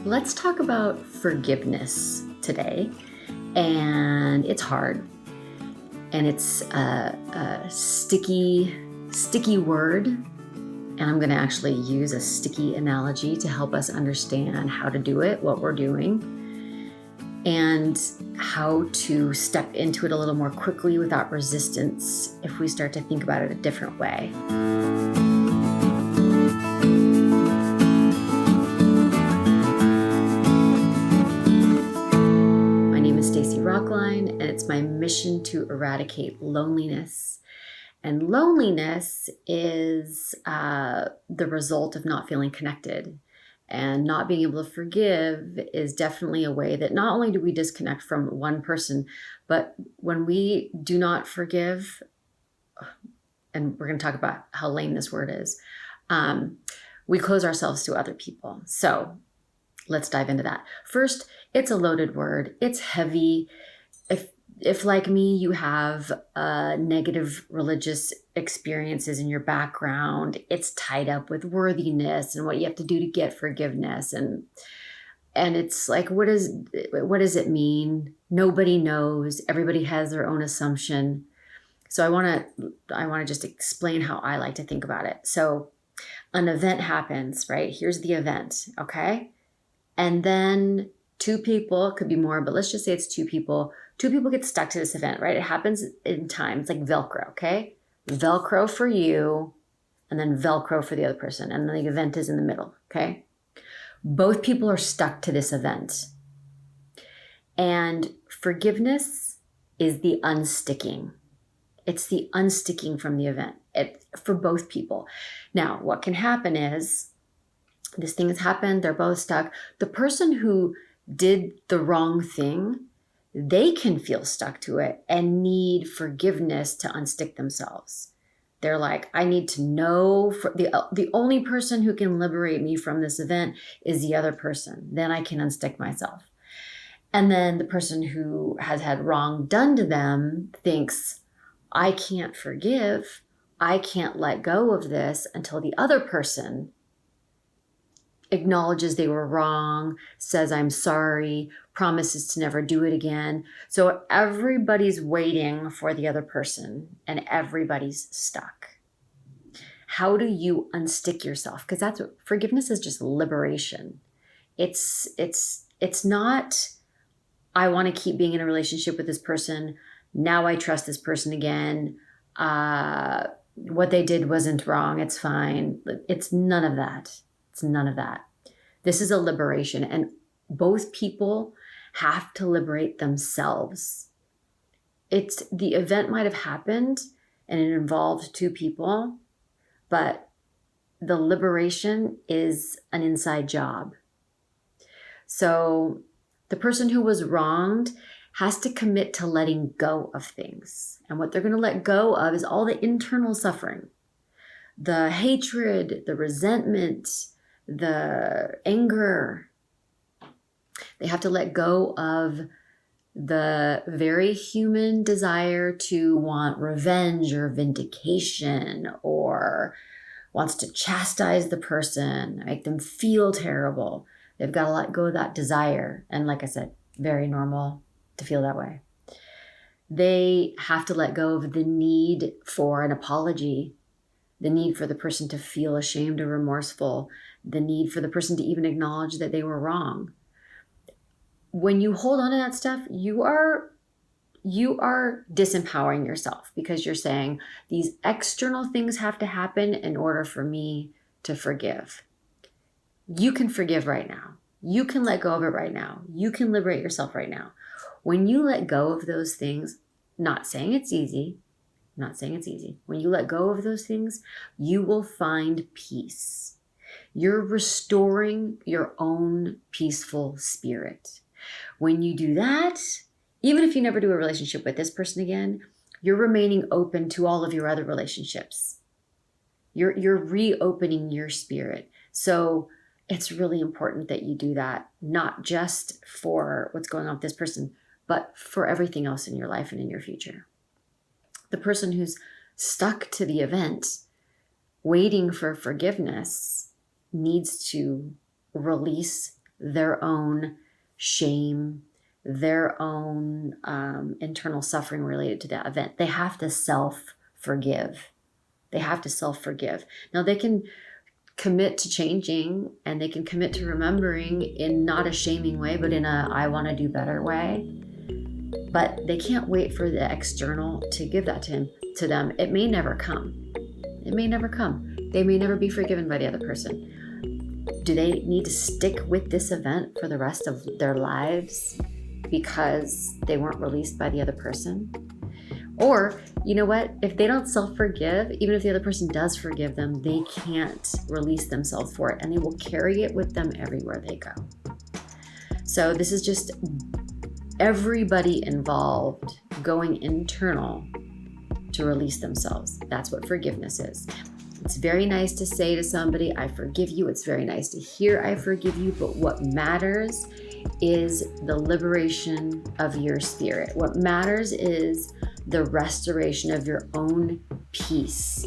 Let's talk about forgiveness today. And it's hard. And it's a sticky word. And I'm going to actually use a sticky analogy to help us understand how to do it, what we're doing, and how to step into it a little more quickly without resistance if we start to think about it a different way. My name is Stacy Rocklein, and it's my mission to eradicate loneliness. And loneliness is the result of not feeling connected. And not being able to forgive is definitely a way that not only do we disconnect from one person, but when we do not forgive, and we're going to talk about how lame this word is, we close ourselves to other people. So let's dive into that. First, it's a loaded word. It's heavy. If like me, you have negative religious experiences in your background, it's tied up with worthiness and what you have to do to get forgiveness. And it's like, what does it mean? Nobody knows. Everybody has their own assumption. So I want to just explain how I like to think about it. So an event happens, right? Here's the event, okay? And then two people, could be more, but let's just say it's two people. Two people get stuck to this event, right? It happens in time. It's like velcro, okay? Velcro for you, and then velcro for the other person. And then the event is in the middle, okay? Both people are stuck to this event. And forgiveness is the unsticking. It's the unsticking from the event for both people. Now, what can happen is this thing has happened. They're both stuck. The person who did the wrong thing, they can feel stuck to it and need forgiveness to unstick themselves. They're like, I need to know, the only person who can liberate me from this event is the other person. Then I can unstick myself. And then the person who has had wrong done to them thinks, I can't forgive. I can't let go of this until the other person acknowledges they were wrong, says I'm sorry, promises to never do it again. So everybody's waiting for the other person and everybody's stuck. How do you unstick yourself? Because that's what forgiveness is, just liberation. It's not, I want to keep being in a relationship with this person. Now I trust this person again. What they did wasn't wrong. It's fine. It's none of that. It's none of that. This is a liberation, and both people have to liberate themselves. The event might have happened and it involved two people, but the liberation is an inside job. So the person who was wronged has to commit to letting go of things. And what they're going to let go of is all the internal suffering, the hatred, the resentment, the anger. They have to let go of the very human desire to want revenge or vindication, or wants to chastise the person, make them feel terrible. They've got to let go of that desire. And like I said, very normal to feel that way. They have to let go of the need for an apology, the need for the person to feel ashamed or remorseful, the need for the person to even acknowledge that they were wrong. When you hold on to that stuff, you are disempowering yourself, because you're saying these external things have to happen in order for me to forgive. You can forgive right now. You can let go of it right now. You can liberate yourself right now. When you let go of those things, not saying it's easy, when you let go of those things, you will find peace. You're restoring your own peaceful spirit. When you do that, even if you never do a relationship with this person again, you're remaining open to all of your other relationships. You're reopening your spirit. So it's really important that you do that, not just for what's going on with this person, but for everything else in your life and in your future. The person who's stuck to the event, waiting for forgiveness, needs to release their own shame, their own internal suffering related to that event. They have to self-forgive. They have to self-forgive. Now they can commit to changing, and they can commit to remembering in not a shaming way, but in a I want to do better way. But they can't wait for the external to give that to them. It may never come. It may never come. They may never be forgiven by the other person. Do they need to stick with this event for the rest of their lives because they weren't released by the other person? Or, you know what? If they don't self-forgive, even if the other person does forgive them, they can't release themselves for it, and they will carry it with them everywhere they go. So this is just everybody involved going internal to release themselves. That's what forgiveness is. It's very nice to say to somebody, I forgive you. It's very nice to hear, I forgive you. But what matters is the liberation of your spirit. What matters is the restoration of your own peace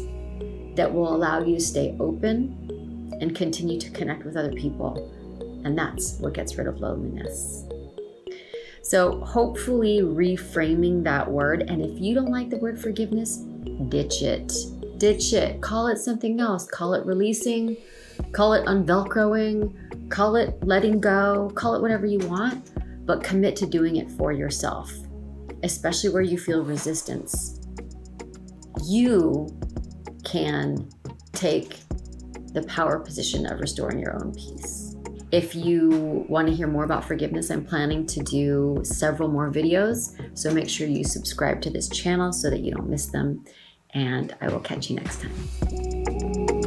that will allow you to stay open and continue to connect with other people. And that's what gets rid of loneliness. So hopefully reframing that word. And if you don't like the word forgiveness, ditch it. Ditch it. Call it something else. Call it releasing. Call it unvelcroing. Call it letting go. Call it whatever you want. But commit to doing it for yourself, especially where you feel resistance. You can take the power position of restoring your own peace. If you want to hear more about forgiveness, I'm planning to do several more videos. So make sure you subscribe to this channel so that you don't miss them. And I will catch you next time.